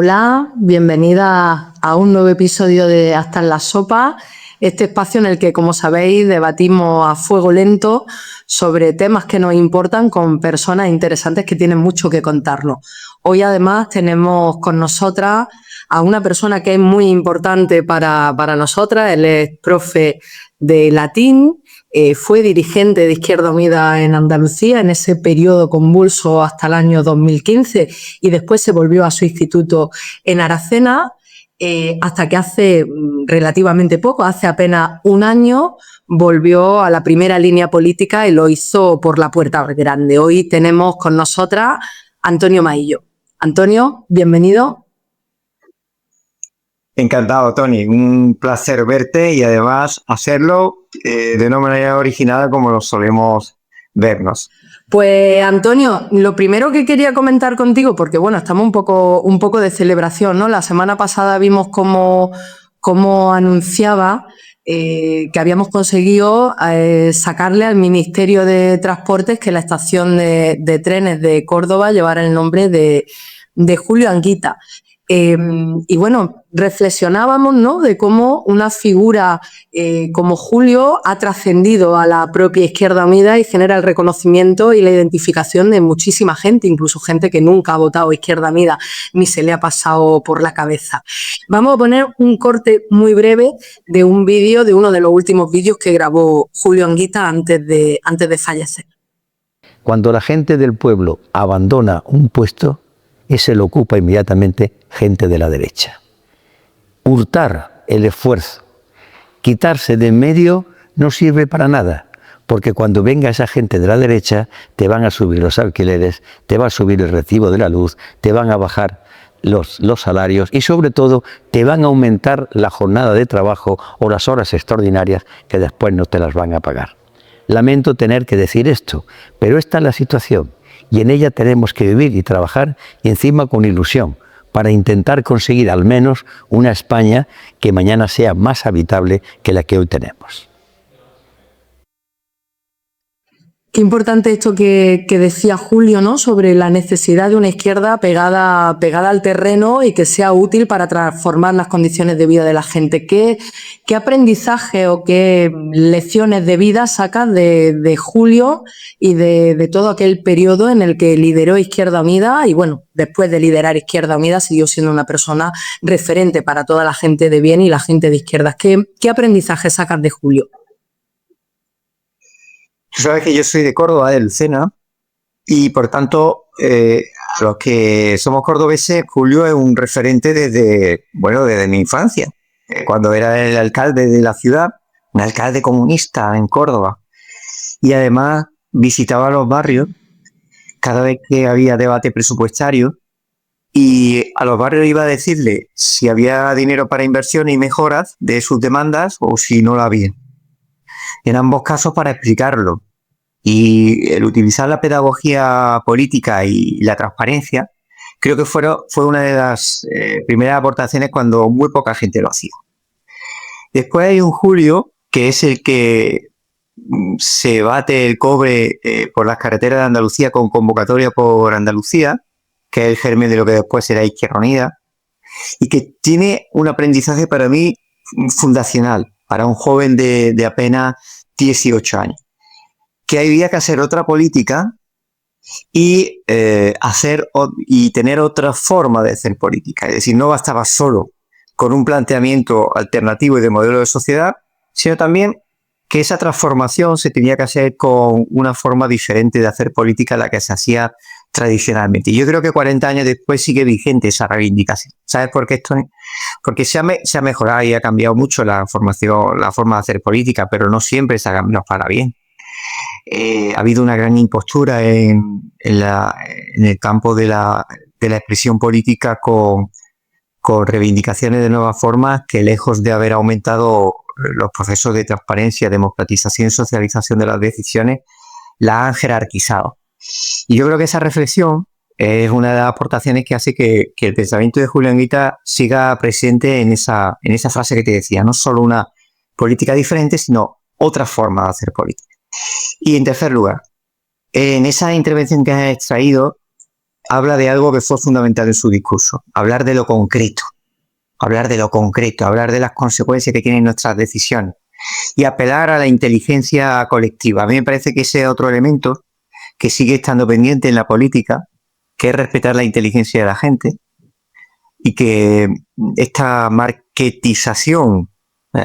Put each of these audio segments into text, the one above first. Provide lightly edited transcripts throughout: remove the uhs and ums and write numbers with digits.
Hola, bienvenida a un nuevo episodio de Hasta en la Sopa, este espacio en el que, como sabéis, debatimos a fuego lento sobre temas que nos importan con personas interesantes que tienen mucho que contarnos. Hoy, además, tenemos con nosotras a una persona que es muy importante para nosotras. Él es profe de latín, fue dirigente de Izquierda Unida en Andalucía en ese periodo convulso hasta el año 2015 y después se volvió a su instituto en Aracena hasta que hace relativamente poco, hace apenas un año, volvió a la primera línea política y lo hizo por la puerta grande. Hoy tenemos con nosotras a Antonio Maillo. Antonio, bienvenido. Encantado, Tony. Un placer verte y además hacerlo de una manera original como lo solemos vernos. Pues Antonio, lo primero que quería comentar contigo, porque bueno, estamos un poco de celebración, ¿no? La semana pasada vimos cómo anunciaba que habíamos conseguido sacarle al Ministerio de Transportes que la estación de trenes de Córdoba llevara el nombre de Julio Anguita. Y bueno, reflexionábamos, ¿no?, de cómo una figura como Julio ha trascendido a la propia Izquierda Unida y genera el reconocimiento y la identificación de muchísima gente, incluso gente que nunca ha votado Izquierda Unida ni se le ha pasado por la cabeza. Vamos a poner un corte muy breve de un vídeo, de uno de los últimos vídeos que grabó Julio Anguita antes de fallecer. Cuando la gente del pueblo abandona un puesto, ese lo ocupa inmediatamente gente de la derecha. Hurtar el esfuerzo, quitarse de en medio no sirve para nada, porque cuando venga esa gente de la derecha te van a subir los alquileres, te va a subir el recibo de la luz, te van a bajar los salarios y sobre todo te van a aumentar la jornada de trabajo o las horas extraordinarias que después no te las van a pagar. Lamento tener que decir esto, pero esta es la situación y en ella tenemos que vivir y trabajar y encima con ilusión para intentar conseguir al menos una España que mañana sea más habitable que la que hoy tenemos. Qué importante esto que decía Julio, ¿no?, sobre la necesidad de una izquierda pegada al terreno y que sea útil para transformar las condiciones de vida de la gente. ¿Qué aprendizaje o qué lecciones de vida sacas de Julio y de todo aquel periodo en el que lideró Izquierda Unida y, bueno, después de liderar Izquierda Unida siguió siendo una persona referente para toda la gente de bien y la gente de izquierdas? ¿Qué aprendizaje sacas de Julio? Tú sabes que yo soy de Córdoba, de Lucena, y por tanto, a los que somos cordobeses, Julio es un referente desde mi infancia, cuando era el alcalde de la ciudad, un alcalde comunista en Córdoba. Y además visitaba los barrios cada vez que había debate presupuestario y a los barrios iba a decirle si había dinero para inversión y mejoras de sus demandas o si no la había. En ambos casos para explicarlo. Y el utilizar la pedagogía política y la transparencia creo que fue una de las primeras aportaciones cuando muy poca gente lo hacía. Después hay un Julio que es el que se bate el cobre por las carreteras de Andalucía con Convocatoria por Andalucía, que es el germen de lo que después será Izquierda Unida, y que tiene un aprendizaje para mí fundacional, para un joven de apenas 18 años, que había que hacer otra política y tener otra forma de hacer política. Es decir, no bastaba solo con un planteamiento alternativo y de modelo de sociedad, sino también que esa transformación se tenía que hacer con una forma diferente de hacer política a la que se hacía tradicionalmente. Y yo creo que 40 años después sigue vigente esa reivindicación. ¿Sabes por qué esto? Porque se ha mejorado y ha cambiado mucho la forma de hacer política, pero no siempre se ha cambiado para bien. Ha habido una gran impostura en el campo de la expresión política con reivindicaciones de nuevas formas que, lejos de haber aumentado los procesos de transparencia, democratización y socialización de las decisiones, la han jerarquizado. Y yo creo que esa reflexión es una de las aportaciones que hace que el pensamiento de Julio Anguita siga presente en esa frase que te decía, no solo una política diferente, sino otra forma de hacer política. Y en tercer lugar, en esa intervención que has extraído, habla de algo que fue fundamental en su discurso, hablar de lo concreto, hablar de las consecuencias que tienen nuestras decisiones y apelar a la inteligencia colectiva. A mí me parece que ese es otro elemento que sigue estando pendiente en la política, que es respetar la inteligencia de la gente y que esta marketización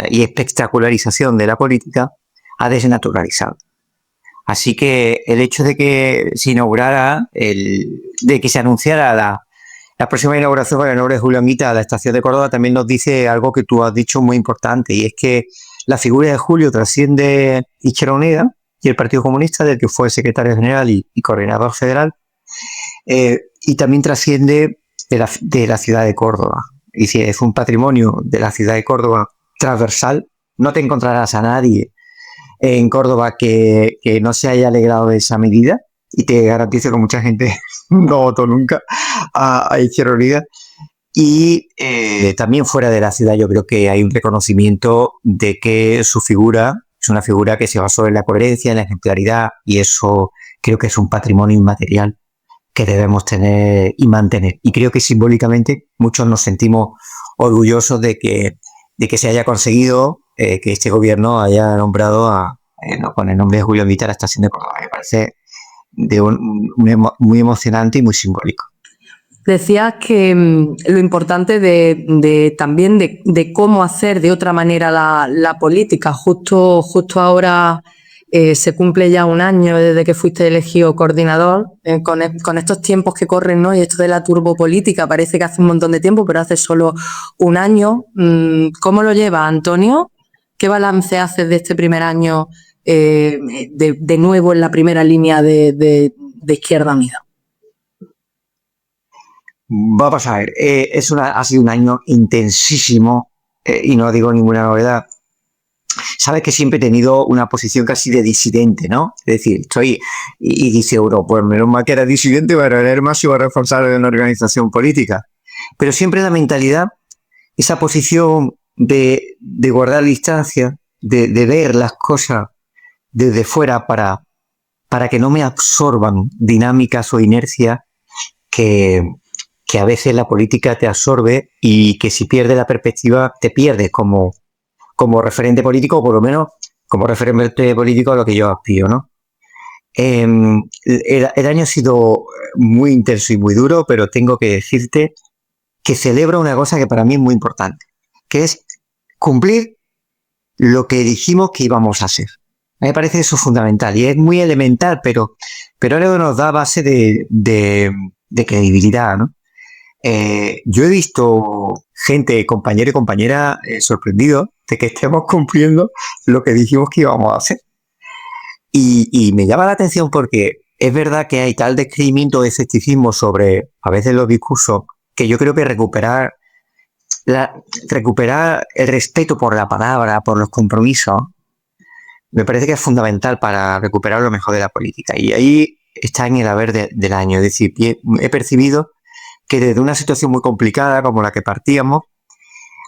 y espectacularización de la política ha desnaturalizado. Así que el hecho de que se inaugurara, de que se anunciara la próxima inauguración con el nombre de Julio Anguita a la estación de Córdoba también nos dice algo que tú has dicho muy importante, y es que la figura de Julio trasciende Izquierda Unida y el Partido Comunista, del que fue secretario general y coordinador federal, y también trasciende de la ciudad de Córdoba. Y si es un patrimonio de la ciudad de Córdoba transversal, no te encontrarás a nadie en Córdoba que no se haya alegrado de esa medida, y te garantizo que mucha gente no votó nunca a Izquierda Unida. Y también fuera de la ciudad yo creo que hay un reconocimiento de que su figura es una figura que se basó en la coherencia, en la ejemplaridad, y eso creo que es un patrimonio inmaterial que debemos tener y mantener. Y creo que simbólicamente muchos nos sentimos orgullosos de que se haya conseguido que este gobierno haya nombrado con el nombre de Julio Anguita a la estación de Córdoba. Me parece muy emocionante y muy simbólico. Decías que lo importante también de cómo hacer de otra manera la política. Justo ahora se cumple ya un año desde que fuiste elegido coordinador, con estos tiempos que corren, ¿no? Y esto de la turbopolítica parece que hace un montón de tiempo, pero hace solo un año. ¿Cómo lo lleva, Antonio? ¿Qué balance haces de este primer año de nuevo en la primera línea de Izquierda Unida? Vamos a ver, ha sido un año intensísimo y no digo ninguna novedad. Sabes que siempre he tenido una posición casi de disidente, ¿no? Es decir, y dice uno, pues menos mal que era disidente para tener máximo responsable de una organización política. Pero siempre la mentalidad, esa posición de guardar distancia, de ver las cosas desde fuera para que no me absorban dinámicas o inercias que a veces la política te absorbe y que si pierdes la perspectiva te pierdes como referente político, o por lo menos como referente político a lo que yo aspiro, ¿no? El año ha sido muy intenso y muy duro, pero tengo que decirte que celebro una cosa que para mí es muy importante, que es cumplir lo que dijimos que íbamos a hacer. A mí me parece eso fundamental y es muy elemental, pero algo nos da base de credibilidad, ¿no? Yo he visto gente, compañero y compañera, sorprendidos de que estemos cumpliendo lo que dijimos que íbamos a hacer. Y me llama la atención porque es verdad que hay tal descreimiento de escepticismo sobre a veces los discursos, que yo creo que recuperar el respeto por la palabra, por los compromisos, me parece que es fundamental para recuperar lo mejor de la política. Y ahí está en el haber del año. Es decir, he percibido que desde una situación muy complicada como la que partíamos,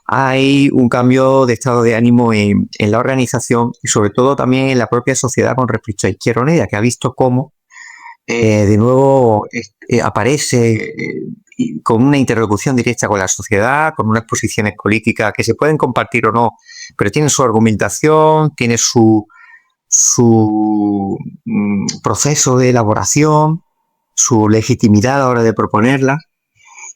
hay un cambio de estado de ánimo en la organización y sobre todo también en la propia sociedad con respecto a Izquierda Unida, que ha visto cómo de nuevo aparece con una interlocución directa con la sociedad, con unas posiciones políticas que se pueden compartir o no, pero tienen su argumentación, tiene su proceso de elaboración, su legitimidad a la hora de proponerla.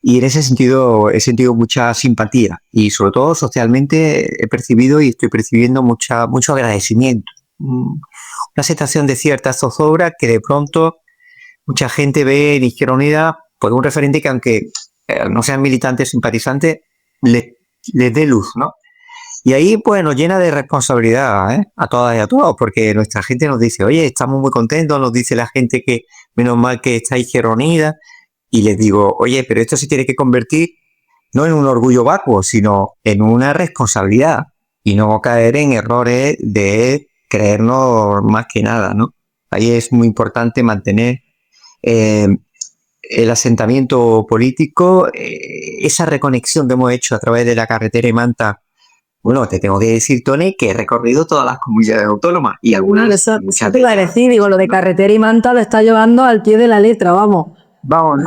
Y en ese sentido he sentido mucha simpatía y sobre todo socialmente he percibido y estoy percibiendo mucho agradecimiento. Una sensación de cierta zozobra que de pronto mucha gente ve en Izquierda Unida pues un referente que aunque no sean militantes simpatizantes les dé luz, ¿no? Y ahí pues nos llena de responsabilidad a todas y a todos, porque nuestra gente nos dice, oye, estamos muy contentos, nos dice la gente que menos mal que está Izquierda Unida. Y les digo, oye, pero esto se tiene que convertir no en un orgullo vacuo, sino en una responsabilidad y no caer en errores de creernos más que nada, ¿no? Ahí es muy importante mantener el asentamiento político, esa reconexión que hemos hecho a través de la carretera de Manta. Bueno, te tengo que decir, Tony, que he recorrido todas las comunidades autónomas y algunas... Eso te iba a decir, digo, lo de carretera y Manta lo está llevando al pie de la letra, vamos. vamos,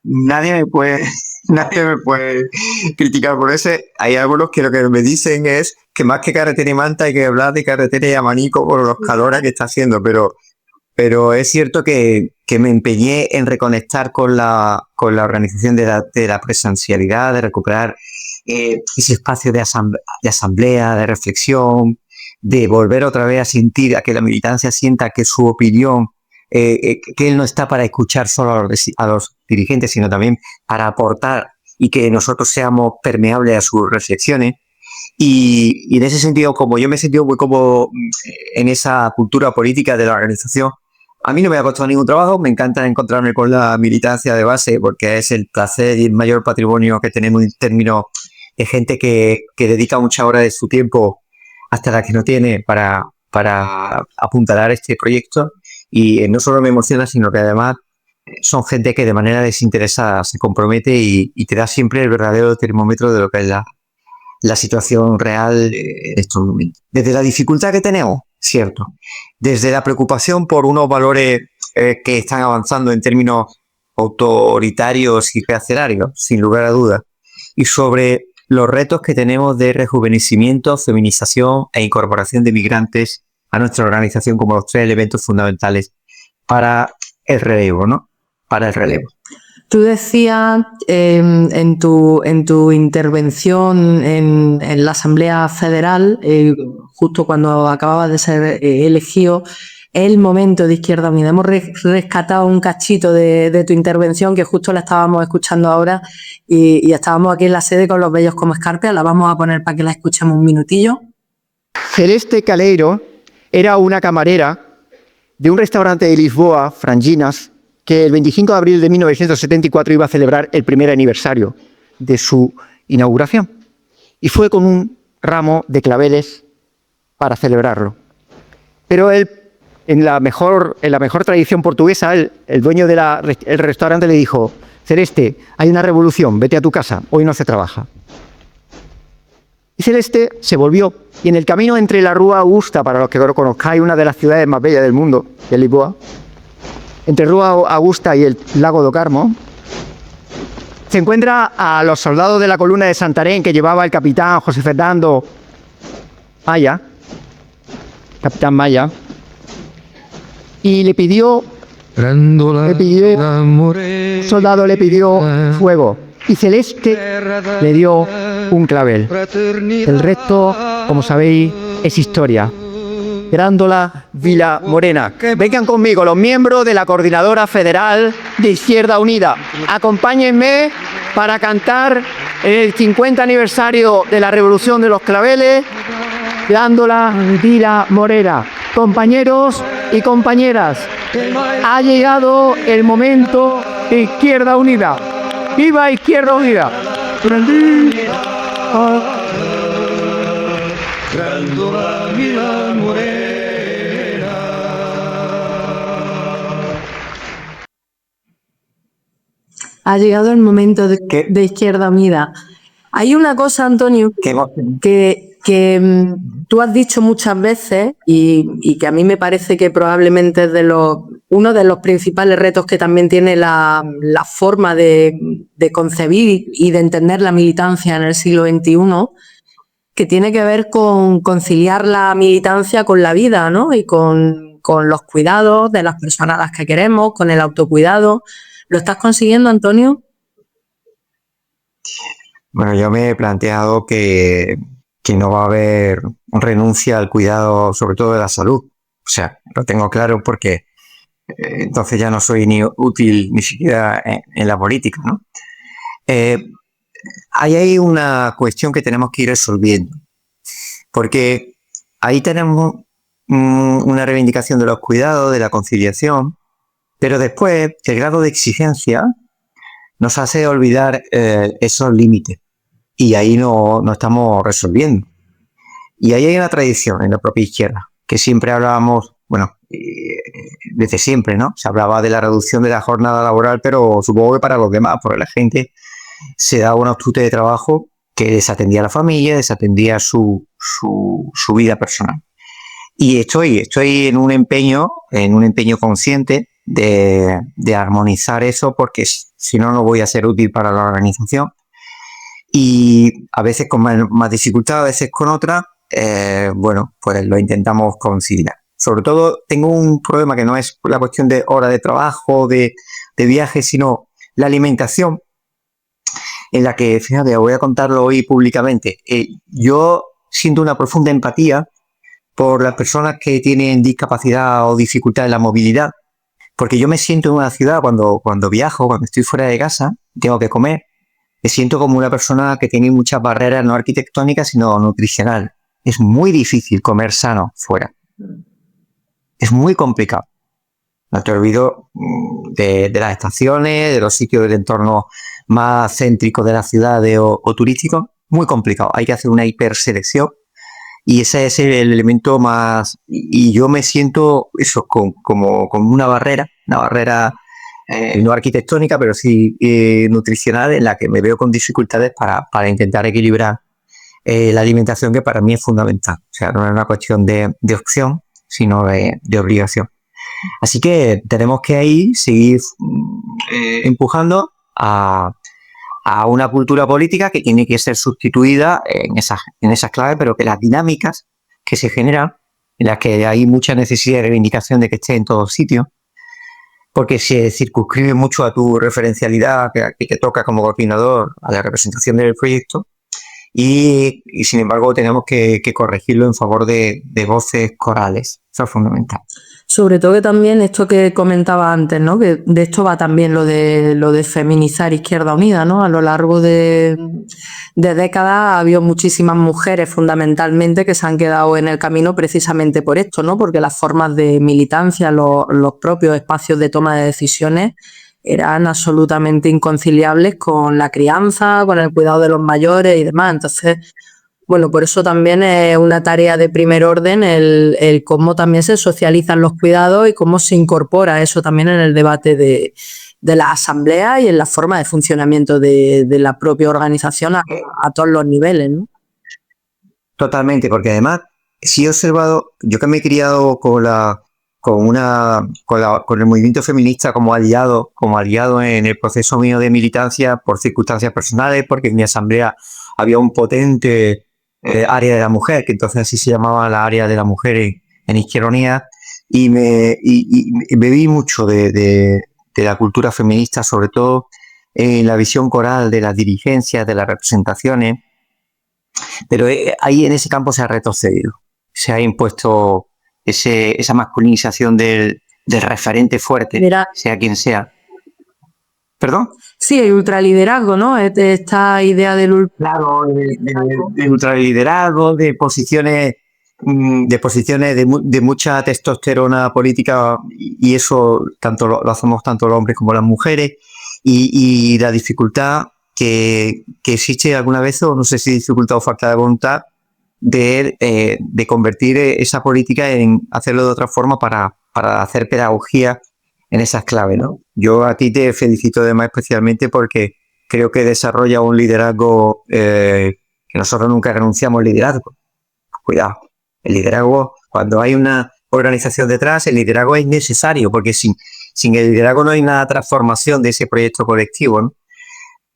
nadie me puede, nadie me puede criticar por eso. Hay algunos que lo que me dicen es que más que carretera y manta hay que hablar de carretera y abanico por los calores que está haciendo, pero es cierto que me empeñé en reconectar con la organización de la presencialidad, de recuperar ese espacio de asamblea, de reflexión, de volver otra vez a sentir, a que la militancia sienta que su opinión, que él no está para escuchar solo a los dirigentes, sino también para aportar y que nosotros seamos permeables a sus reflexiones. Y en ese sentido, como yo me he sentido muy cómodo en esa cultura política de la organización, a mí no me ha costado ningún trabajo, me encanta encontrarme con la militancia de base porque es el placer y el mayor patrimonio que tenemos en términos de gente que dedica muchas horas de su tiempo hasta la que no tiene para apuntalar este proyecto. Y no solo me emociona, sino que además son gente que de manera desinteresada se compromete y te da siempre el verdadero termómetro de lo que es la situación real en estos momentos. Desde la dificultad que tenemos, cierto, desde la preocupación por unos valores que están avanzando en términos autoritarios y reaccionarios, sin lugar a dudas, y sobre los retos que tenemos de rejuvenecimiento, feminización e incorporación de migrantes a nuestra organización como los 3 elementos fundamentales para el relevo, ¿no? Para el relevo. Tú decías en tu intervención en la Asamblea Federal, justo cuando acababas de ser elegido, el momento de Izquierda Unida. Hemos rescatado un cachito de tu intervención que justo la estábamos escuchando ahora y estábamos aquí en la sede con los bellos como escarpias. La vamos a poner para que la escuchemos un minutillo. Celeste Caleiro era una camarera de un restaurante de Lisboa, Franginas, que el 25 de abril de 1974 iba a celebrar el primer aniversario de su inauguración. Y fue con un ramo de claveles para celebrarlo. Pero él, en la mejor tradición portuguesa, el dueño del restaurante le dijo: Celeste, hay una revolución, vete a tu casa, hoy no se trabaja. Y Celeste se volvió, y en el camino entre la Rúa Augusta, para los que lo conozcáis, una de las ciudades más bellas del mundo, de Lisboa, entre Rúa Augusta y el lago do Carmo, se encuentra a los soldados de la columna de Santarém que llevaba el capitán José Fernando Maya, capitán Maya, y el soldado le pidió fuego, y Celeste le dio un clavel. El resto, como sabéis, es historia. Grándola Vila Morena. Vengan conmigo los miembros de la Coordinadora Federal de Izquierda Unida. Acompáñenme para cantar el 50 aniversario de la Revolución de los Claveles, Grándola Vila Morena. Compañeros y compañeras, ha llegado el momento de Izquierda Unida. ¡Viva Izquierda Unida! Grándola Vila Morena. Ha llegado el momento de Izquierda Unida. Hay una cosa, Antonio, que tú has dicho muchas veces y que a mí me parece que probablemente es uno de los principales retos que también tiene la forma de concebir y de entender la militancia en el siglo XXI, que tiene que ver con conciliar la militancia con la vida, ¿no? Y con los cuidados de las personas a las que queremos, con el autocuidado. ¿Lo estás consiguiendo, Antonio? Bueno, yo me he planteado que no va a haber renuncia al cuidado, sobre todo de la salud. O sea, lo tengo claro porque entonces ya no soy ni útil ni siquiera en la política, ¿no? Hay una cuestión que tenemos que ir resolviendo, porque ahí tenemos una reivindicación de los cuidados, de la conciliación, pero después el grado de exigencia nos hace olvidar esos límites y ahí no estamos resolviendo. Y ahí hay una tradición en la propia izquierda, que siempre hablábamos, bueno, desde siempre, ¿no? Se hablaba de la reducción de la jornada laboral, pero supongo que para los demás, porque la gente se daba un ajuste de trabajo que desatendía a la familia, desatendía su vida personal. Y estoy en un empeño consciente de armonizar eso, porque si no, no voy a ser útil para la organización. Y a veces con más dificultad, a veces con otra, bueno, pues lo intentamos conciliar. Sobre todo tengo un problema que no es la cuestión de hora de trabajo, de viaje, sino la alimentación, en la que, fíjate, voy a contarlo hoy públicamente. Yo siento una profunda empatía por las personas que tienen discapacidad o dificultad en la movilidad, porque yo me siento en una ciudad cuando viajo, cuando estoy fuera de casa, tengo que comer, me siento como una persona que tiene muchas barreras no arquitectónicas, sino nutricionales. Es muy difícil comer sano fuera. Es muy complicado. No te olvido de las estaciones, de los sitios del entorno más céntricos de las ciudades o turísticos. Muy complicado. Hay que hacer una hiperselección y ese es el elemento más... Y yo me siento eso como una barrera no arquitectónica, pero sí nutricional, en la que me veo con dificultades para intentar equilibrar la alimentación, que para mí es fundamental. O sea, no es una cuestión de opción, sino de obligación. Así que tenemos que ahí seguir empujando a una cultura política que tiene que ser sustituida en esas claves, pero que las dinámicas que se generan, en las que hay mucha necesidad de reivindicación de que esté en todos sitios, porque se circunscribe mucho a tu referencialidad que te toca como coordinador, a la representación del proyecto, y sin embargo tenemos que corregirlo en favor de voces corales. Eso es fundamental. Sobre todo que también esto que comentaba antes, ¿no? Que de esto va también lo de feminizar Izquierda Unida, ¿no? A lo largo de décadas ha habido muchísimas mujeres fundamentalmente que se han quedado en el camino precisamente por esto, ¿no? Porque las formas de militancia, los propios espacios de toma de decisiones eran absolutamente inconciliables con la crianza, con el cuidado de los mayores y demás. Entonces, bueno, por eso también es una tarea de primer orden el cómo también se socializan los cuidados y cómo se incorpora eso también en el debate de la asamblea y en la forma de funcionamiento de la propia organización a todos los niveles, ¿no? Totalmente, porque además, sí he observado, yo que me he criado con el movimiento feminista como aliado en el proceso mío de militancia por circunstancias personales, porque en mi asamblea había un potente área de la mujer, que entonces así se llamaba la área de la mujer en Izquierda Unida, y bebí mucho de la cultura feminista, sobre todo en la visión coral de las dirigencias, de las representaciones, pero ahí en ese campo se ha retrocedido, se ha impuesto esa masculinización del referente fuerte, Mira, sea quien sea. ¿Perdón? Sí, el ultraliderazgo, ¿no? Esta idea del Claro, de ultraliderazgo, de posiciones de mucha testosterona política, y eso tanto lo hacemos tanto los hombres como las mujeres, y la dificultad que existe alguna vez, o no sé si dificultad o falta de voluntad, de convertir esa política en hacerlo de otra forma para hacer pedagogía en esas claves, ¿no? Yo a ti te felicito además especialmente porque creo que desarrolla un liderazgo que nosotros nunca renunciamos al liderazgo. Cuidado, el liderazgo, cuando hay una organización detrás, el liderazgo es necesario, porque sin el liderazgo no hay una transformación de ese proyecto colectivo, ¿no?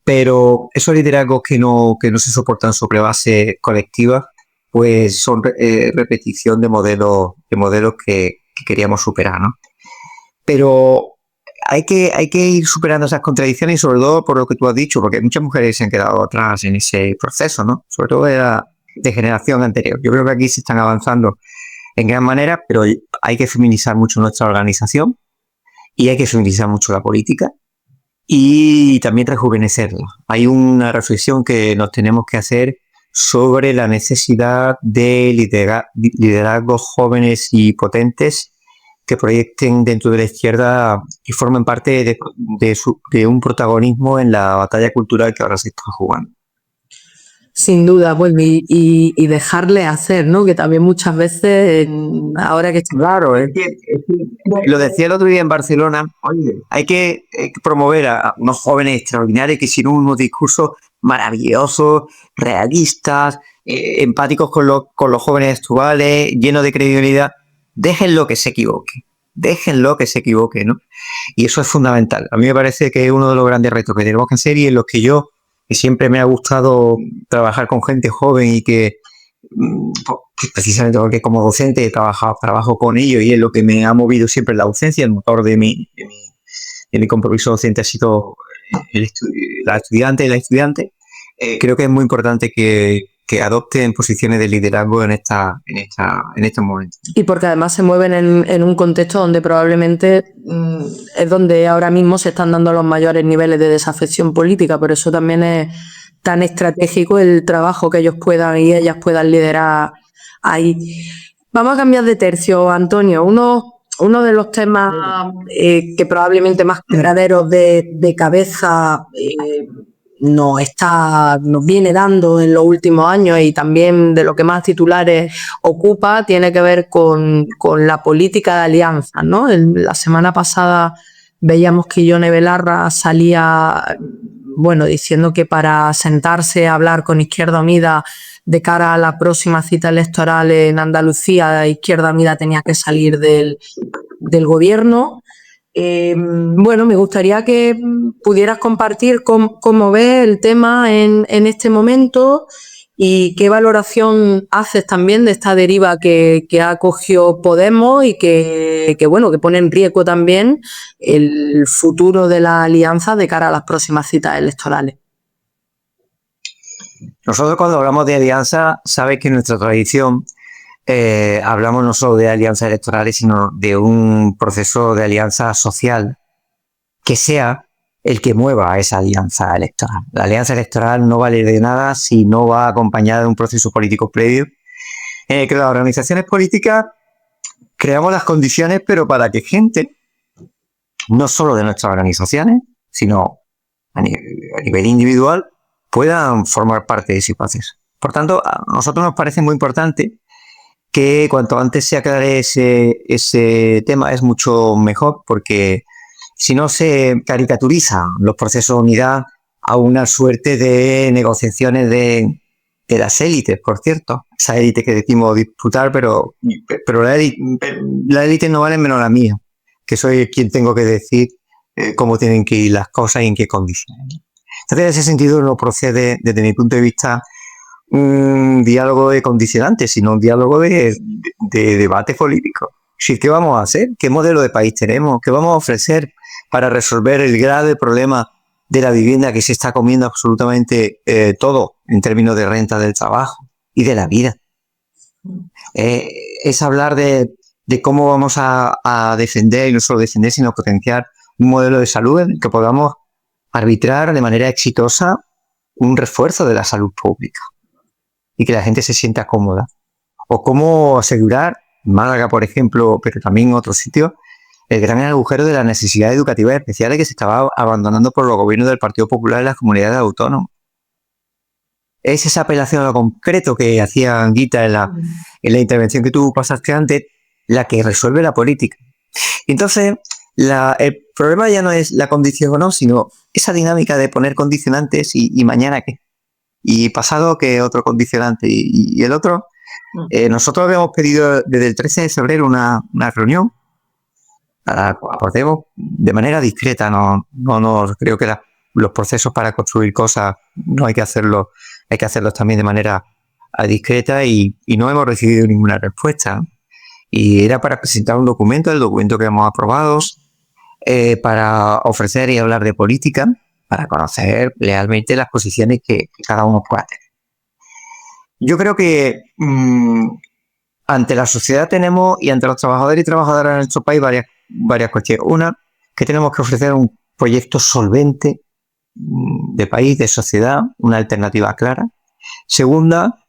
Pero esos liderazgos que no se soportan sobre base colectiva, pues son repetición de modelos que queríamos superar, ¿no? Pero hay que ir superando esas contradicciones, y sobre todo por lo que tú has dicho, porque muchas mujeres se han quedado atrás en ese proceso, ¿no? Sobre todo de generación anterior. Yo creo que aquí se están avanzando en gran manera, pero hay que feminizar mucho nuestra organización y hay que feminizar mucho la política y también rejuvenecerla. Hay una reflexión que nos tenemos que hacer sobre la necesidad de liderazgos jóvenes y potentes que proyecten dentro de la izquierda y formen parte de un protagonismo en la batalla cultural que ahora se está jugando. Sin duda, pues, y dejarle hacer, ¿no? Que también muchas veces, ahora que... Claro, es que lo decía el otro día en Barcelona, oye, hay que promover a unos jóvenes extraordinarios que hicieron unos discursos maravillosos, realistas, empáticos con los jóvenes actuales, llenos de credibilidad. Déjenlo que se equivoque. déjenlo que se equivoque, ¿no? Y eso es fundamental. A mí me parece que es uno de los grandes retos que tenemos que hacer y en los que yo, que siempre me ha gustado trabajar con gente joven y que precisamente porque como docente trabajo con ellos y es lo que me ha movido siempre la docencia, el motor de mi compromiso docente ha sido la estudiante y la estudiante. Creo que es muy importante que adopten posiciones de liderazgo en estos momentos. Y porque además se mueven en un contexto donde probablemente es donde ahora mismo se están dando los mayores niveles de desafección política, por eso también es tan estratégico el trabajo que ellos puedan y ellas puedan liderar ahí. Vamos a cambiar de tercio, Antonio. Uno de los temas que probablemente más quebraderos de cabeza nos viene dando en los últimos años y también de lo que más titulares ocupa, tiene que ver con la política de alianzas, ¿no? La semana pasada veíamos que Ione Belarra salía, diciendo que para sentarse a hablar con Izquierda Unida de cara a la próxima cita electoral en Andalucía, Izquierda Unida tenía que salir del gobierno. Me gustaría que pudieras compartir cómo ves el tema en este momento y qué valoración haces también de esta deriva que ha cogido Podemos y que pone en riesgo también el futuro de la alianza de cara a las próximas citas electorales. Nosotros cuando hablamos de alianza, sabes que en nuestra tradición hablamos no solo de alianzas electorales, sino de un proceso de alianza social que sea el que mueva a esa alianza electoral. La alianza electoral no vale de nada si no va acompañada de un proceso político previo en el que las organizaciones políticas creamos las condiciones, pero para que gente, no solo de nuestras organizaciones, sino a nivel individual, puedan formar parte de ese proceso. Por tanto, a nosotros nos parece muy importante que cuanto antes se aclare ese tema es mucho mejor, porque si no se caricaturizan los procesos de unidad a una suerte de negociaciones de las élites, por cierto. Esa élite que decimos disputar, pero la élite no vale menos la mía, que soy quien tengo que decir cómo tienen que ir las cosas y en qué condiciones. Entonces, en ese sentido, no procede, desde mi punto de vista, un diálogo de condicionantes, sino un diálogo de debate político. ¿Qué vamos a hacer? ¿Qué modelo de país tenemos? ¿Qué vamos a ofrecer para resolver el grave problema de la vivienda que se está comiendo absolutamente todo en términos de renta del trabajo y de la vida? Es hablar de cómo vamos a defender, y no solo defender, sino potenciar un modelo de salud en el que podamos arbitrar de manera exitosa un refuerzo de la salud pública y que la gente se sienta cómoda. O cómo asegurar, Málaga, por ejemplo, pero también en otros sitios, el gran agujero de las necesidades educativas especiales que se estaba abandonando por los gobiernos del Partido Popular en las comunidades autónomas. Es esa apelación a lo concreto que hacía Anguita en la intervención que tú pasaste antes, la que resuelve la política. Entonces, el problema ya no es la condición o no, sino esa dinámica de poner condicionantes y mañana qué. Y pasado que otro condicionante y el otro. Nosotros habíamos pedido desde el 13 de febrero una reunión. Podemos de manera discreta, no creo que los procesos para construir cosas no hay que hacerlos también de manera discreta y no hemos recibido ninguna respuesta. Y era para presentar un documento, el documento que hemos aprobado, para ofrecer y hablar de política, para conocer realmente las posiciones que cada uno pueda tener. Yo creo que ante la sociedad tenemos y ante los trabajadores y trabajadoras en nuestro país varias cuestiones. Una, que tenemos que ofrecer un proyecto solvente de país, de sociedad, una alternativa clara. Segunda,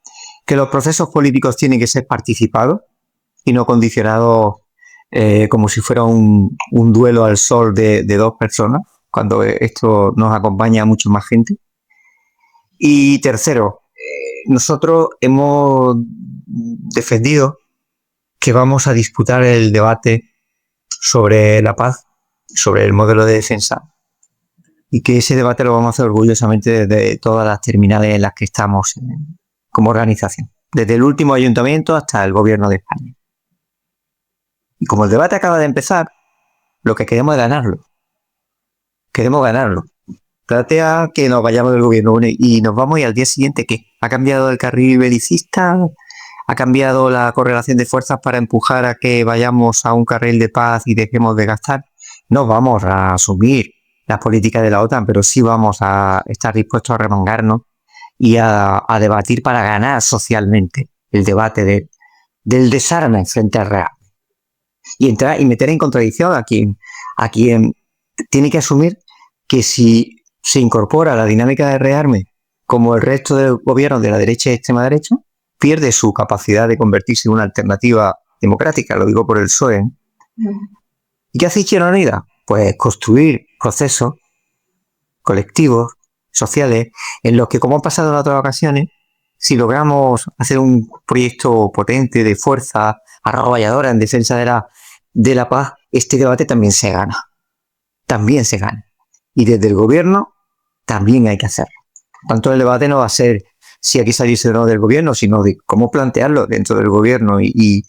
que los procesos políticos tienen que ser participados y no condicionados como si fuera un duelo al sol de dos personas, cuando esto nos acompaña a mucha más gente. Y tercero, nosotros hemos defendido que vamos a disputar el debate sobre la paz, sobre el modelo de defensa, y que ese debate lo vamos a hacer orgullosamente desde todas las terminales en las que estamos como organización, desde el último ayuntamiento hasta el gobierno de España. Y como el debate acaba de empezar, lo que queremos es ganarlo. Queremos ganarlo. Plantea que nos vayamos del gobierno y nos vamos y al día siguiente, ¿qué? ¿Ha cambiado el carril belicista? ¿Ha cambiado la correlación de fuerzas para empujar a que vayamos a un carril de paz y dejemos de gastar? No vamos a asumir las políticas de la OTAN, pero sí vamos a estar dispuestos a remangarnos y a debatir para ganar socialmente el debate del desarme frente al real. Y entrar y meter en contradicción a quien tiene que asumir que si se incorpora a la dinámica de rearme como el resto del gobierno de la derecha y extrema derecha, pierde su capacidad de convertirse en una alternativa democrática, lo digo por el PSOE. ¿Y qué hace Izquierda Unida? Pues construir procesos colectivos, sociales, en los que, como han pasado en otras ocasiones, si logramos hacer un proyecto potente de fuerza arrolladora en defensa de la paz, este debate también se gana. También se gana. Y desde el gobierno también hay que hacerlo. Por tanto, el debate no va a ser si hay que salirse o no del gobierno, sino de cómo plantearlo dentro del gobierno y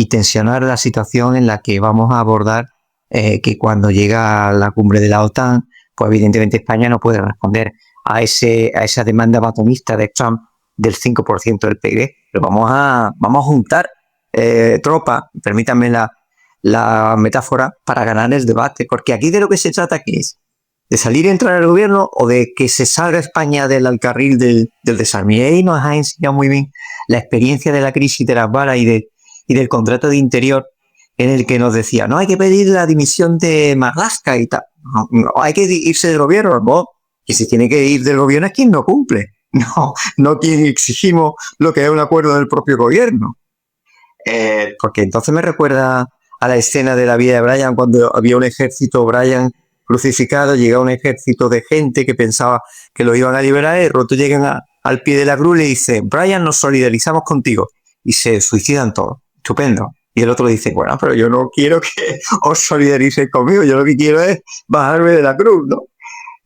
tensionar la situación en la que vamos a abordar que cuando llega la cumbre de la OTAN, pues evidentemente España no puede responder a esa demanda batonista de Trump del 5% del PIB, pero vamos a juntar tropas, permítanme la metáfora, para ganar el debate, porque aquí de lo que se trata, ¿qué es? ¿De salir y entrar al gobierno o de que se salga España del carril del desarme? Y ahí nos ha enseñado muy bien la experiencia de la crisis de las balas y del contrato de interior, en el que nos decía, no, hay que pedir la dimisión de Marlaska y tal. No, hay que irse del gobierno, ¿no? Que se tiene que ir del gobierno es quien no cumple, no quien exigimos lo que es un acuerdo del propio gobierno. Porque entonces me recuerda a la escena de la vida de Brian, cuando había un ejército, Brian crucificado, llega un ejército de gente que pensaba que lo iban a liberar, y de pronto llegan al pie de la cruz y le dicen, Brian, nos solidarizamos contigo, y se suicidan todos. Estupendo. Y el otro le dice, bueno, pero yo no quiero que os solidaricéis conmigo, yo lo que quiero es bajarme de la cruz, ¿no?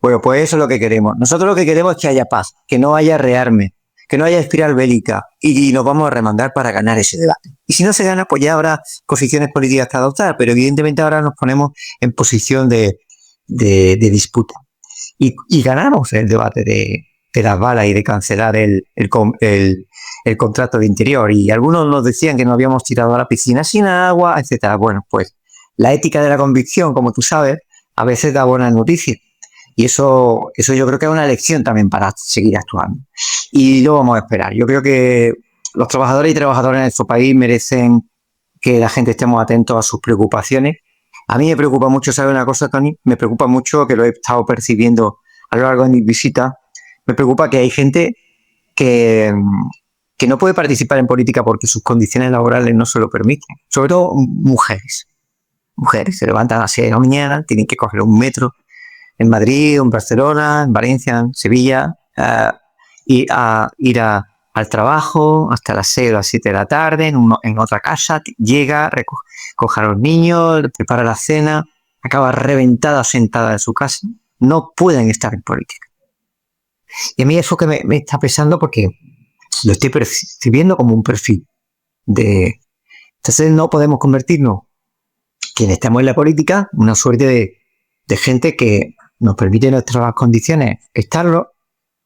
Bueno, pues eso es lo que queremos. Nosotros lo que queremos es que haya paz, que no haya rearme, que no haya espiral bélica, y nos vamos a remandar para ganar ese debate. Y si no se gana, pues ya habrá posiciones políticas que adoptar, pero evidentemente ahora nos ponemos en posición de disputa. Y ganamos el debate de las balas y de cancelar el contrato de interior. Y algunos nos decían que nos habíamos tirado a la piscina sin agua, etcétera. Bueno, pues la ética de la convicción, como tú sabes, a veces da buenas noticias. Y eso yo creo que es una lección también para seguir actuando. Y lo vamos a esperar. Yo creo que los trabajadores y trabajadoras en nuestro país merecen que la gente estemos atentos a sus preocupaciones. A mí me preocupa mucho, ¿sabes una cosa, Tony? Me preocupa mucho, que lo he estado percibiendo a lo largo de mis visitas, me preocupa que hay gente que no puede participar en política porque sus condiciones laborales no se lo permiten. Sobre todo mujeres. Mujeres se levantan a las 6 de la mañana, tienen que coger un metro en Madrid, en Barcelona, en Valencia, en Sevilla, y a ir al trabajo hasta las 6 o las 7 de la tarde, en otra casa, llega, coge a los niños, prepara la cena, acaba reventada o sentada en su casa. No pueden estar en política. Y a mí eso que me está pesando, porque lo estoy percibiendo como un perfil entonces no podemos convertirnos, quienes estamos en la política, una suerte de gente que nos permite en nuestras condiciones estarlo,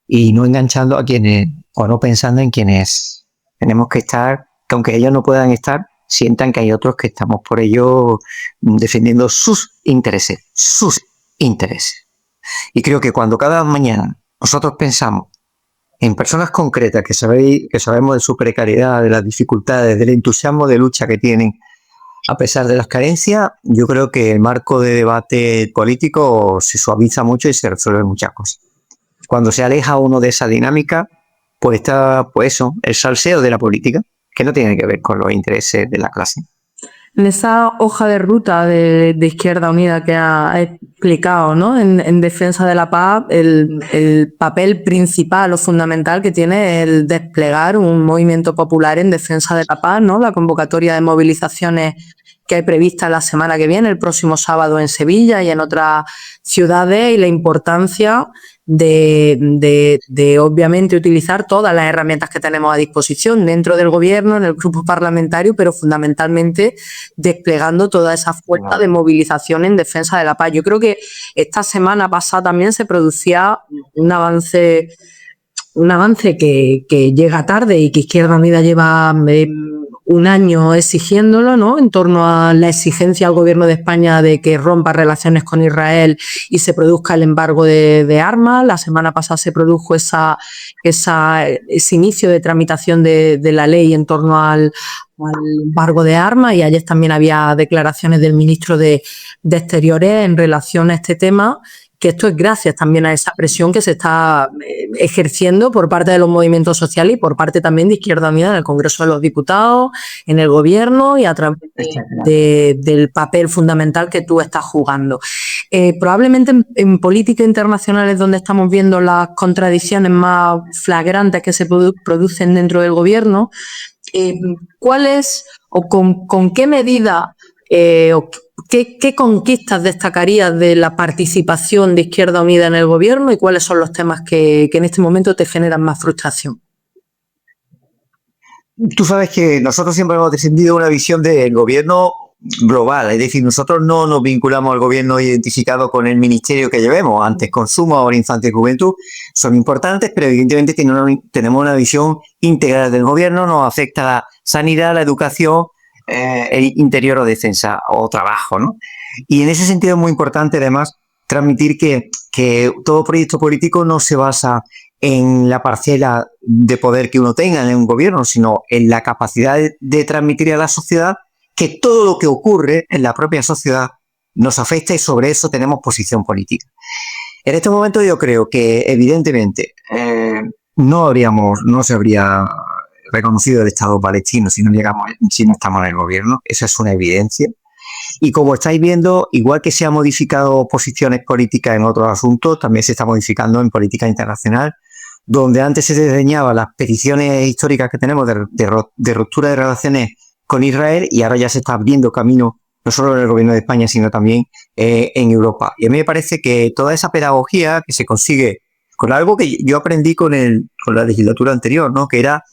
y no enganchando a quienes, o no pensando en quienes tenemos que estar, que aunque ellos no puedan estar, sientan que hay otros que estamos por ello defendiendo sus intereses. Y creo que cuando cada mañana nosotros pensamos en personas concretas que sabemos de su precariedad, de las dificultades, del entusiasmo de lucha que tienen, a pesar de las carencias, yo creo que el marco de debate político se suaviza mucho y se resuelven muchas cosas. Cuando se aleja uno de esa dinámica, pues está, pues eso, el salseo de la política, que no tiene que ver con los intereses de la clase. En esa hoja de ruta de Izquierda Unida que ha explicado, ¿no? En defensa de la paz, el papel principal o fundamental que tiene el desplegar un movimiento popular en defensa de la paz, ¿no? La convocatoria de movilizaciones que hay prevista la semana que viene, el próximo sábado en Sevilla y en otras ciudades, y la importancia de obviamente utilizar todas las herramientas que tenemos a disposición dentro del gobierno, en el grupo parlamentario, pero fundamentalmente desplegando toda esa fuerza de movilización en defensa de la paz. Yo creo que esta semana pasada también se producía un avance que llega tarde y que Izquierda Unida lleva un año exigiéndolo, ¿no? En torno a la exigencia al gobierno de España de que rompa relaciones con Israel y se produzca el embargo de armas. La semana pasada se produjo ese inicio de tramitación de la ley en torno al embargo de armas, y ayer también había declaraciones del ministro de Exteriores en relación a este tema, que esto es gracias también a esa presión que se está ejerciendo por parte de los movimientos sociales y por parte también de Izquierda Unida en el Congreso de los Diputados, en el Gobierno y a través del papel fundamental que tú estás jugando. Probablemente en política internacional es donde estamos viendo las contradicciones más flagrantes que se producen dentro del Gobierno. ¿Cuál es o con qué medida o qué conquistas destacarías de la participación de Izquierda Unida en el gobierno, y cuáles son los temas que en este momento te generan más frustración? Tú sabes que nosotros siempre hemos defendido una visión del gobierno global, es decir, nosotros no nos vinculamos al gobierno identificado con el ministerio que llevemos, antes consumo, ahora infancia y juventud, son importantes, pero evidentemente tenemos una visión integral del gobierno, nos afecta la sanidad, la educación, el interior o defensa o trabajo, ¿no? Y en ese sentido es muy importante además transmitir que todo proyecto político no se basa en la parcela de poder que uno tenga en un gobierno, sino en la capacidad de transmitir a la sociedad que todo lo que ocurre en la propia sociedad nos afecta y sobre eso tenemos posición política. En este momento yo creo que evidentemente no se habría reconocido el Estado palestino si no estamos en el gobierno, eso es una evidencia. Y como estáis viendo, igual que se han modificado posiciones políticas en otros asuntos, también se está modificando en política internacional, donde antes se desdeñaban las peticiones históricas que tenemos de ruptura de relaciones con Israel, y ahora ya se está abriendo camino no solo en el gobierno de España, sino también en Europa. Y a mí me parece que toda esa pedagogía que se consigue con algo que yo aprendí con la legislatura anterior, ¿no? Que era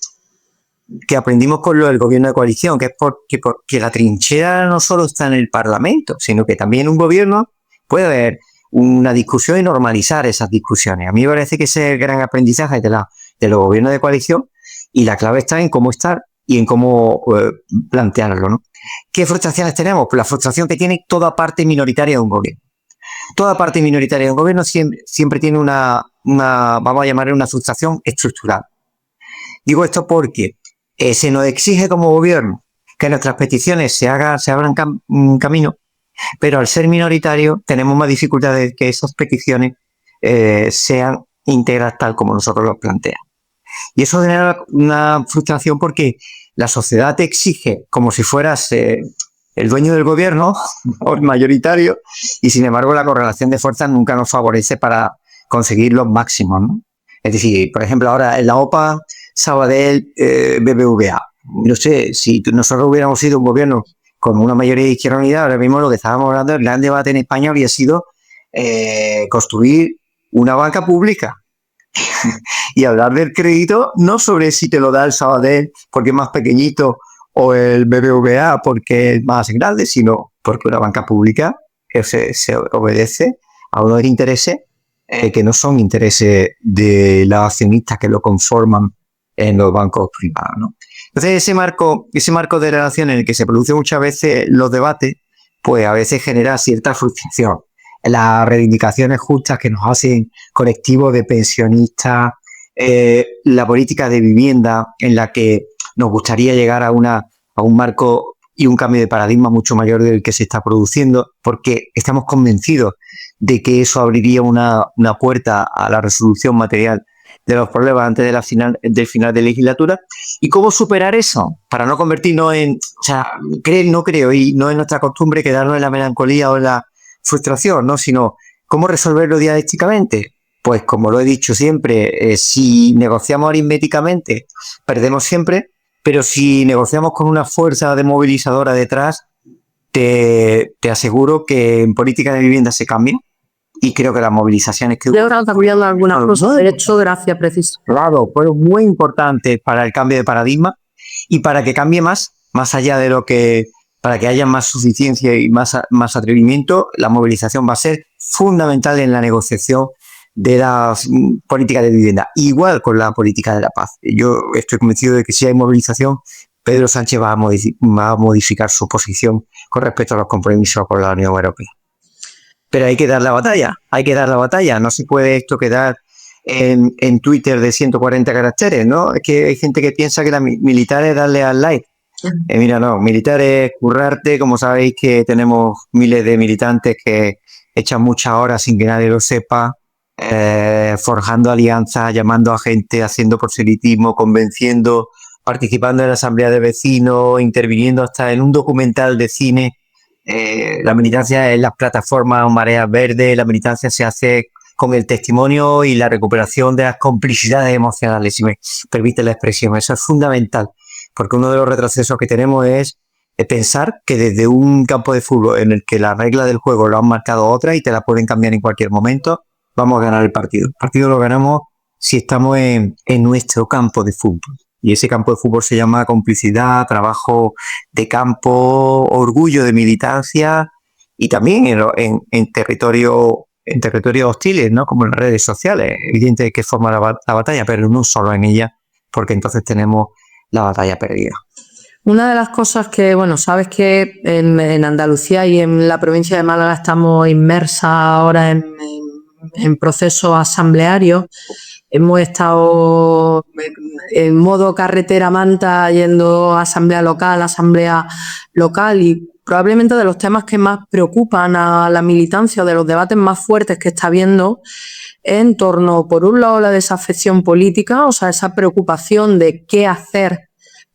que aprendimos con lo del gobierno de coalición, que es porque la trinchera no solo está en el Parlamento, sino que también un gobierno puede haber una discusión y normalizar esas discusiones. A mí me parece que ese es el gran aprendizaje de los gobiernos de coalición, y la clave está en cómo estar y en cómo plantearlo, ¿no? ¿Qué frustraciones tenemos? Pues la frustración que tiene toda parte minoritaria de un gobierno. Toda parte minoritaria de un gobierno siempre tiene una, vamos a llamarle una frustración estructural. Digo esto porque se nos exige como gobierno que nuestras peticiones se abran camino, pero al ser minoritario tenemos más dificultades de que esas peticiones sean íntegras tal como nosotros los planteamos. Y eso genera una frustración porque la sociedad te exige como si fueras el dueño del gobierno o el mayoritario, y sin embargo la correlación de fuerzas nunca nos favorece para conseguir los máximos, ¿no? Es decir, por ejemplo, ahora en la OPA, Sabadell, BBVA. No sé, si nosotros hubiéramos sido un gobierno con una mayoría de Izquierda Unida, ahora mismo lo que estábamos hablando, el gran debate en España habría sido construir una banca pública y hablar del crédito, no sobre si te lo da el Sabadell porque es más pequeñito o el BBVA porque es más grande, sino porque una banca pública se obedece a unos intereses que no son intereses de los accionistas que lo conforman en los bancos privados, ¿no? Entonces ese marco de relación en el que se producen muchas veces los debates, pues a veces genera cierta frustración. Las reivindicaciones justas que nos hacen colectivos de pensionistas, la política de vivienda en la que nos gustaría llegar a un marco y un cambio de paradigma mucho mayor del que se está produciendo, porque estamos convencidos de que eso abriría una puerta a la resolución material de los problemas antes del final de legislatura. ¿Y cómo superar eso? Para no convertirnos no creo, y no es nuestra costumbre quedarnos en la melancolía o en la frustración, ¿no? Sino, ¿cómo resolverlo dialécticamente? Pues como lo he dicho siempre, si negociamos aritméticamente, perdemos siempre, pero si negociamos con una fuerza demovilizadora detrás, te aseguro que en política de vivienda se cambia y creo que las movilizaciones que Yo están cambiando algunas cosas. De hecho, gracias, preciso. claro, fueron muy importantes para el cambio de paradigma y para que cambie más allá de lo que, para que haya más suficiencia y más atrevimiento, la movilización va a ser fundamental en la negociación de las políticas de vivienda, igual con la política de la paz. Yo estoy convencido de que si hay movilización, Pedro Sánchez va a modificar su posición con respecto a los compromisos con la Unión Europea. Pero hay que dar la batalla, no se puede esto quedar en Twitter de 140 caracteres, ¿no? Es que hay gente que piensa que militar es darle al like. Mira, no, militar es currarte, como sabéis que tenemos miles de militantes que echan muchas horas sin que nadie lo sepa, forjando alianzas, llamando a gente, haciendo proselitismo, convenciendo, participando en la asamblea de vecinos, interviniendo hasta en un documental de cine. La militancia en las plataformas Mareas Verdes, la militancia se hace con el testimonio y la recuperación de las complicidades emocionales, si me permite la expresión. Eso es fundamental, porque uno de los retrocesos que tenemos es pensar que desde un campo de fútbol en el que las reglas del juego lo han marcado otras y te la pueden cambiar en cualquier momento, vamos a ganar el partido. El partido lo ganamos si estamos en nuestro campo de fútbol. Y ese campo de fútbol se llama complicidad, trabajo de campo, orgullo de militancia y también en territorios hostiles, ¿no? Como en las redes sociales. Evidente que forma la batalla, pero no solo en ella, porque entonces tenemos la batalla perdida. Una de las cosas que, bueno, sabes que en Andalucía y en la provincia de Málaga estamos inmersas ahora en procesos asamblearios. Hemos estado en modo carretera manta yendo a asamblea local y probablemente de los temas que más preocupan a la militancia o de los debates más fuertes que está habiendo en torno, por un lado, la desafección política, o sea, esa preocupación de qué hacer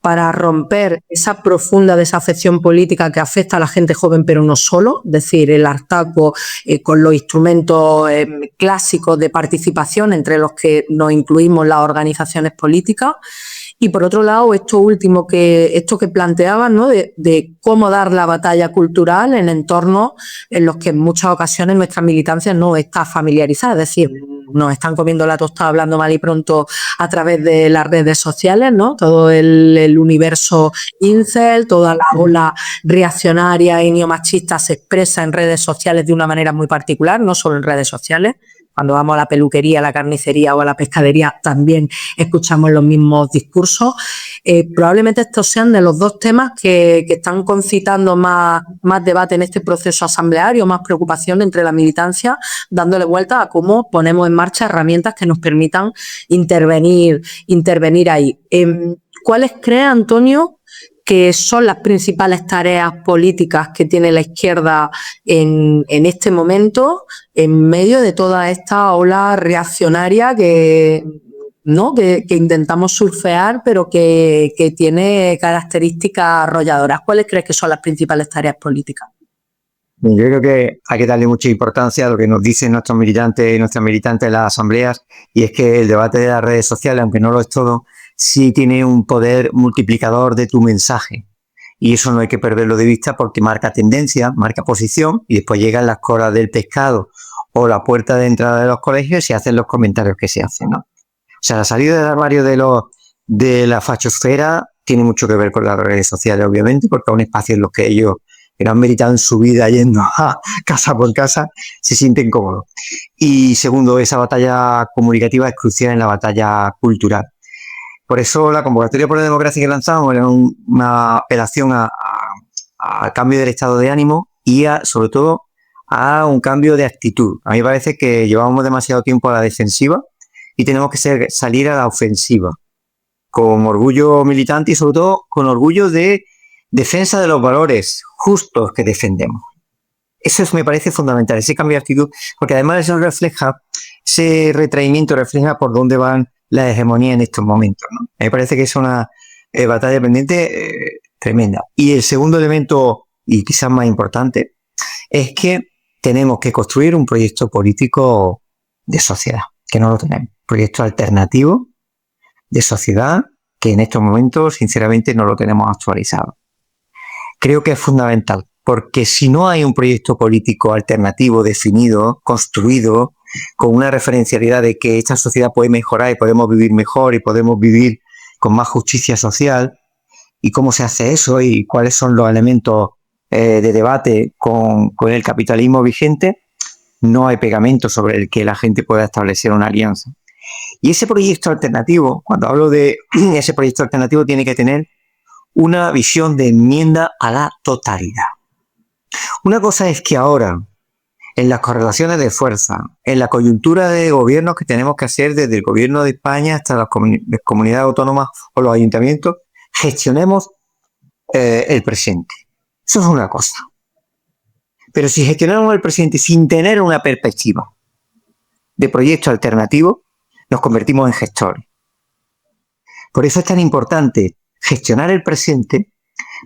para romper esa profunda desafección política que afecta a la gente joven, pero no solo, es decir, el hartazgo con los instrumentos clásicos de participación, entre los que nos incluimos las organizaciones políticas. Y por otro lado, esto que planteaban, ¿no? de cómo dar la batalla cultural en entornos en los que en muchas ocasiones nuestra militancia no está familiarizada, es decir, nos están comiendo la tostada hablando mal y pronto a través de las redes sociales, ¿no? Todo el universo incel, toda la ola reaccionaria y neomachista se expresa en redes sociales de una manera muy particular, no solo en redes sociales. Cuando vamos a la peluquería, a la carnicería o a la pescadería también escuchamos los mismos discursos. Probablemente estos sean de los dos temas que están concitando más debate en este proceso asambleario, más preocupación entre la militancia, dándole vuelta a cómo ponemos en marcha herramientas que nos permitan intervenir ahí. ¿Cuáles cree, Antonio, que son las principales tareas políticas que tiene la izquierda en este momento, en medio de toda esta ola reaccionaria que intentamos surfear, pero que tiene características arrolladoras? ¿Cuáles crees que son las principales tareas políticas? Yo creo que hay que darle mucha importancia a lo que nos dicen nuestros militantes y nuestras militantes en las asambleas, y es que el debate de las redes sociales, aunque no lo es todo, sí tiene un poder multiplicador de tu mensaje. Y eso no hay que perderlo de vista porque marca tendencia, marca posición, y después llegan las colas del pescado o la puerta de entrada de los colegios y se hacen los comentarios que se hacen, ¿no? O sea, la salida del armario de la fachosfera tiene mucho que ver con las redes sociales, obviamente, porque es un espacio en los que ellos que no han militado en su vida yendo a casa por casa, se sienten cómodos. Y segundo, esa batalla comunicativa es crucial en la batalla cultural. Por eso la convocatoria por la democracia que lanzamos era una apelación al cambio del estado de ánimo y sobre todo a un cambio de actitud. A mí me parece que llevamos demasiado tiempo a la defensiva y tenemos que salir a la ofensiva, con orgullo militante y sobre todo con orgullo de defensa de los valores justos que defendemos. Eso me parece fundamental, ese cambio de actitud, porque además eso refleja, ese retraimiento refleja por dónde van las hegemonías en estos momentos, ¿no? Me parece que es una batalla pendiente tremenda. Y el segundo elemento, y quizás más importante, es que tenemos que construir un proyecto político de sociedad, que no lo tenemos. Proyecto alternativo de sociedad que en estos momentos, sinceramente, no lo tenemos actualizado. Creo que es fundamental porque si no hay un proyecto político alternativo, definido, construido, con una referencialidad de que esta sociedad puede mejorar y podemos vivir mejor y podemos vivir con más justicia social, y cómo se hace eso y cuáles son los elementos de debate con el capitalismo vigente, no hay pegamento sobre el que la gente pueda establecer una alianza. Y ese proyecto alternativo, cuando hablo de ese proyecto alternativo, tiene que tener una visión de enmienda a la totalidad. Una cosa es que ahora, en las correlaciones de fuerza, en la coyuntura de gobiernos que tenemos que hacer desde el gobierno de España hasta las comunidades autónomas o los ayuntamientos, gestionemos el presente. Eso es una cosa. Pero si gestionamos el presente sin tener una perspectiva de proyecto alternativo, nos convertimos en gestores. Por eso es tan importante gestionar el presente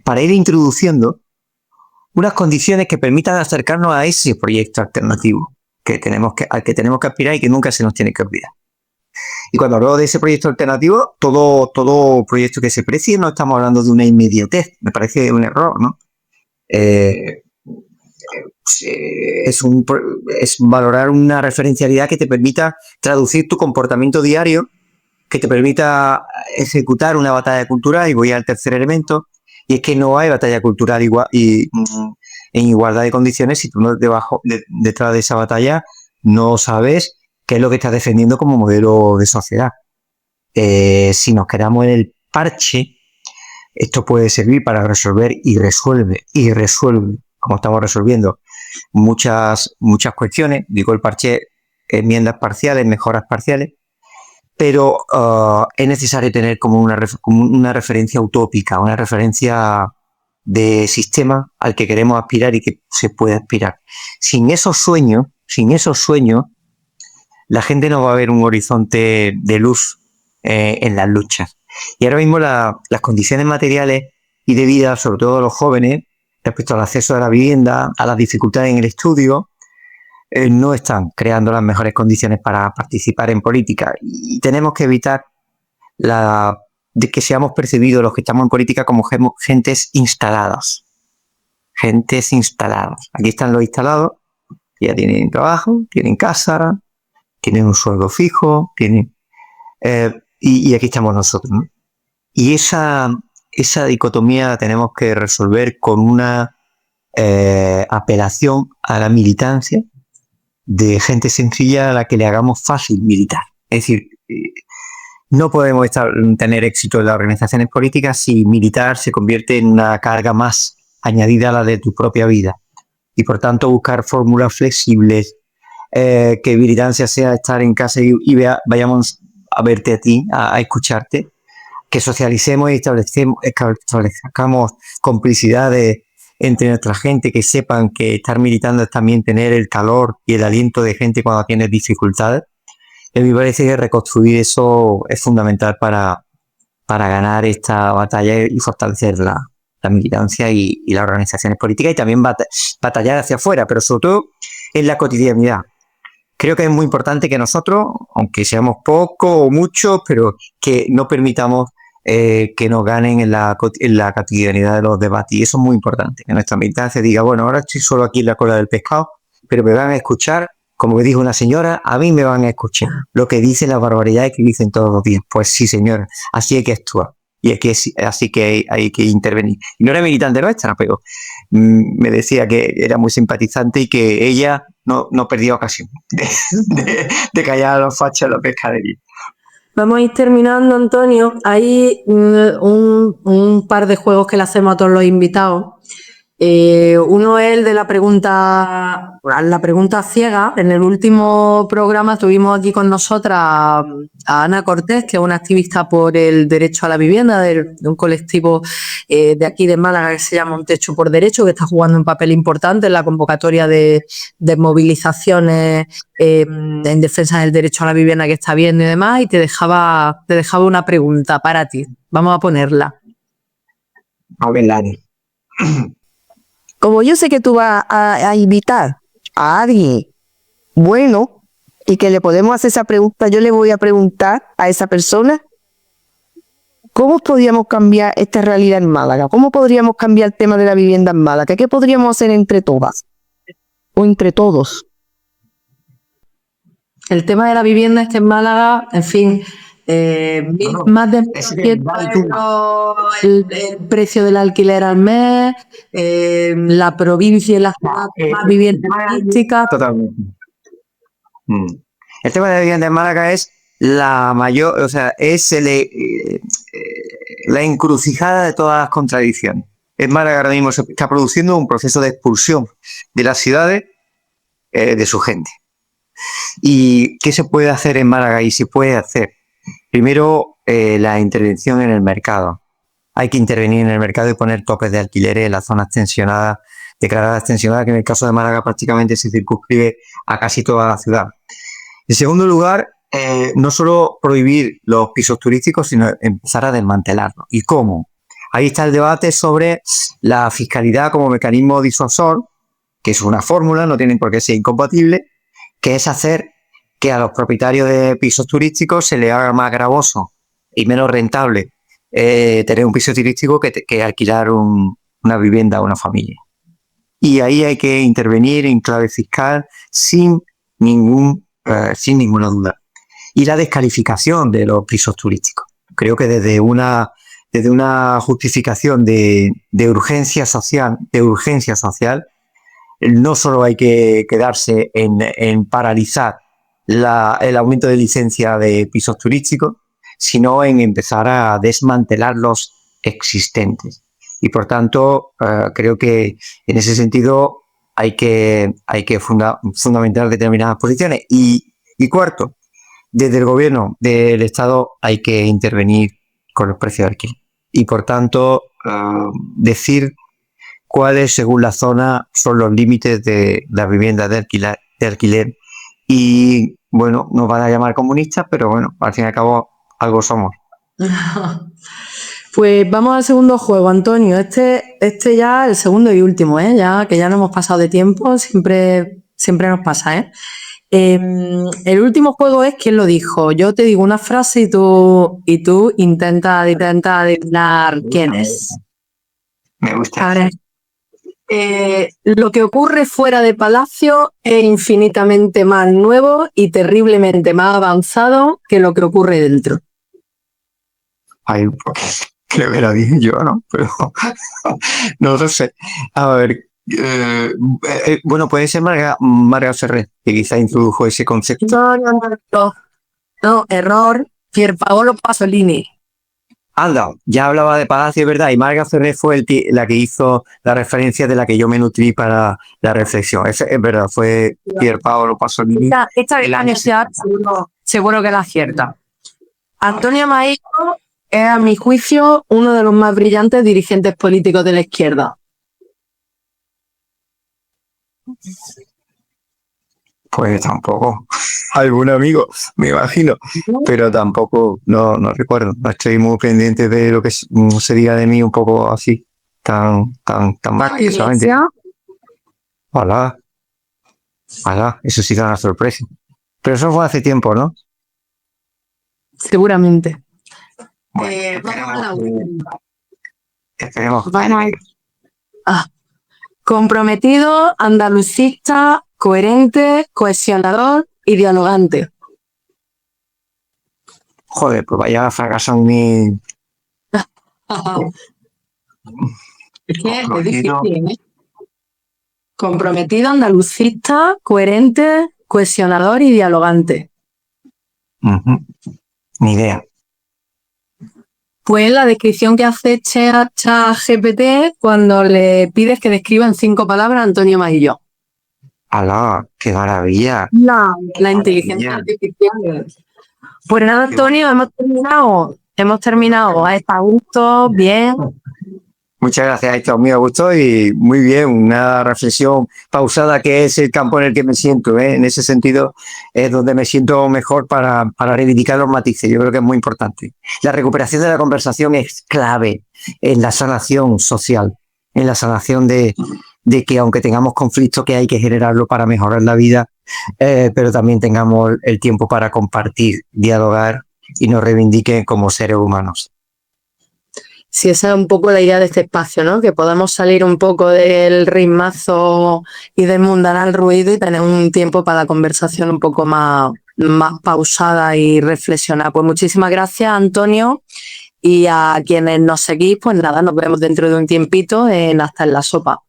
para ir introduciendo unas condiciones que permitan acercarnos a ese proyecto alternativo al que tenemos que aspirar y que nunca se nos tiene que olvidar. Y cuando hablo de ese proyecto alternativo, todo proyecto que se precie, no estamos hablando de una inmediatez, me parece un error, ¿no? Es valorar una referencialidad que te permita traducir tu comportamiento diario, que te permita ejecutar una batalla cultural, y voy al tercer elemento, y es que no hay batalla cultural en igualdad de condiciones si tú no detrás de esa batalla no sabes qué es lo que estás defendiendo como modelo de sociedad. Si nos quedamos en el parche, esto puede servir para resolver y resuelve, como estamos resolviendo muchas cuestiones. Digo el parche, enmiendas parciales, mejoras parciales, pero es necesario tener como una referencia utópica, una referencia de sistema al que queremos aspirar y que se puede aspirar. Sin esos sueños, la gente no va a ver un horizonte de luz en las luchas. Y ahora mismo las condiciones materiales y de vida, sobre todo de los jóvenes, respecto al acceso a la vivienda, a las dificultades en el estudio, no están creando las mejores condiciones para participar en política. Y tenemos que evitar de que seamos percibidos los que estamos en política como gentes instaladas. Gentes instaladas. Aquí están los instalados, ya tienen trabajo, tienen casa, tienen un sueldo fijo, y aquí estamos nosotros, ¿no? Y esa dicotomía la tenemos que resolver con una apelación a la militancia de gente sencilla a la que le hagamos fácil militar. Es decir, no podemos tener éxito en las organizaciones políticas si militar se convierte en una carga más añadida a la de tu propia vida. Y por tanto buscar fórmulas flexibles, que militancia sea estar en casa y vayamos a verte a ti, a escucharte, que socialicemos y establezcamos complicidades entre nuestra gente, que sepan que estar militando es también tener el calor y el aliento de gente cuando tienes dificultades. Y me parece que reconstruir eso es fundamental para ganar esta batalla y fortalecer la militancia y las organizaciones políticas, y también batallar hacia afuera, pero sobre todo en la cotidianidad. Creo que es muy importante que nosotros, aunque seamos pocos o muchos, pero que no permitamos que nos ganen en la cotidianidad de los debates. Y eso es muy importante, que nuestra militancia diga, bueno, ahora estoy solo aquí en la cola del pescado, pero me van a escuchar, como me dijo una señora, a mí me van a escuchar lo que dicen las barbaridades que dicen todos los días. Pues sí, señora, así hay que actuar. Y así que hay que intervenir. Y no era militante nuestra, pero me decía que era muy simpatizante y que ella no perdía ocasión de callar a los fachos en la pescadería. Vamos a ir terminando, Antonio. Hay un par de juegos que le hacemos a todos los invitados. Uno es el de la pregunta ciega. En el último programa tuvimos aquí con nosotras a Ana Cortés, que es una activista por el derecho a la vivienda de un colectivo de aquí de Málaga que se llama Un Techo por Derecho, que está jugando un papel importante en la convocatoria de movilizaciones en defensa del derecho a la vivienda que está viendo y demás. Y te dejaba una pregunta para ti. Vamos a ponerla. A ver, Lani. Como yo sé que tú vas a invitar a alguien bueno y que le podemos hacer esa pregunta, yo le voy a preguntar a esa persona ¿cómo podríamos cambiar esta realidad en Málaga? ¿Cómo podríamos cambiar el tema de la vivienda en Málaga? ¿Qué podríamos hacer entre todas o entre todos? El tema de la vivienda en Málaga, en fin, más de 1.100 euros el precio del alquiler al mes, la provincia y la ciudad más vivienda turística. Totalmente. El tema de la vivienda en Málaga es la mayor, o sea, es la encrucijada de todas las contradicciones. En Málaga ahora mismo se está produciendo un proceso de expulsión de las ciudades de su gente. ¿Y qué se puede hacer en Málaga? Y se puede hacer. Primero, la intervención en el mercado. Hay que intervenir en el mercado y poner topes de alquileres en las zonas tensionadas, declaradas tensionadas, que en el caso de Málaga prácticamente se circunscribe a casi toda la ciudad. En segundo lugar, no solo prohibir los pisos turísticos, sino empezar a desmantelarlos. ¿Y cómo? Ahí está el debate sobre la fiscalidad como mecanismo disuasor, que es una fórmula, no tienen por qué ser incompatible, que es hacer que a los propietarios de pisos turísticos se les haga más gravoso y menos rentable tener un piso turístico que alquilar una vivienda a una familia. Y ahí hay que intervenir en clave fiscal sin ninguna duda. Y la descalificación de los pisos turísticos. Creo que desde una justificación de urgencia social, no solo hay que quedarse en paralizar el aumento de licencia de pisos turísticos, sino en empezar a desmantelar los existentes. Y por tanto, creo que en ese sentido hay que fundamentar determinadas posiciones. Y cuarto, desde el gobierno del Estado hay que intervenir con los precios de alquiler. Y por tanto, decir cuáles, según la zona, son los límites de las viviendas de alquiler. Y bueno, nos van a llamar comunistas, pero bueno, al fin y al cabo algo somos. Pues vamos al segundo juego, Antonio. Este ya el segundo y último, ya que ya no hemos pasado de tiempo, siempre nos pasa, El último juego es ¿quién lo dijo? Yo te digo una frase y tú intenta adivinar quién es. Me gusta. A ver, lo que ocurre fuera de palacio es infinitamente más nuevo y terriblemente más avanzado que lo que ocurre dentro. Ay, creo que lo dije yo, ¿no? Pero no lo sé. A ver, bueno, puede ser Marga Serret, que quizá introdujo ese concepto. No, error. Pierpaolo Pasolini. Anda, ya hablaba de Palacio, ¿verdad? Y Marga Serret fue la que hizo la referencia de la que yo me nutrí para la reflexión. Es verdad, fue Pierpaolo Pasolini. Esta universidad seguro que la acierta. Antonio Maillo es, a mi juicio, uno de los más brillantes dirigentes políticos de la izquierda. Pues tampoco. Algún amigo, me imagino. Pero tampoco, no recuerdo. No estoy muy pendiente de lo que se diga de mí un poco así, tan maquillosamente. Hola. Eso sí que es una sorpresa. Pero eso fue hace tiempo, ¿no? Seguramente. Bueno, Vamos a la última. esperemos. Comprometido, andalucista, coherente, cohesionador y dialogante. Joder, pues vaya fracaso en mi... Es difícil, Comprometido, andalucista, coherente, cohesionador y dialogante. Ni idea. Pues la descripción que hace ChatGPT cuando le pides que describa en 5 palabras a Antonio Maillo. ¡Hala! ¡Qué maravilla! La inteligencia artificial. Pues nada, Antonio, hemos terminado. Está a gusto, bien. Muchas gracias, Héctor, muy a gusto y muy bien, una reflexión pausada que es el campo en el que me siento, En ese sentido es donde me siento mejor para reivindicar los matices, yo creo que es muy importante. La recuperación de la conversación es clave en la sanación social, en la sanación de que aunque tengamos conflictos que hay que generarlo para mejorar la vida, pero también tengamos el tiempo para compartir, dialogar y nos reivindiquen como seres humanos. Sí, esa es un poco la idea de este espacio, ¿no? Que podamos salir un poco del ritmazo y del mundanal ruido y tener un tiempo para la conversación un poco más pausada y reflexionar. Pues muchísimas gracias, Antonio, y a quienes nos seguís, pues nada, nos vemos dentro de un tiempito en Hasta en la Sopa.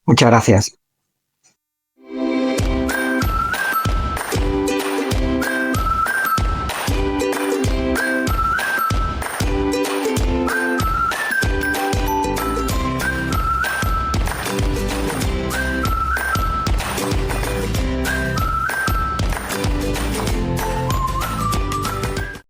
Muchas gracias.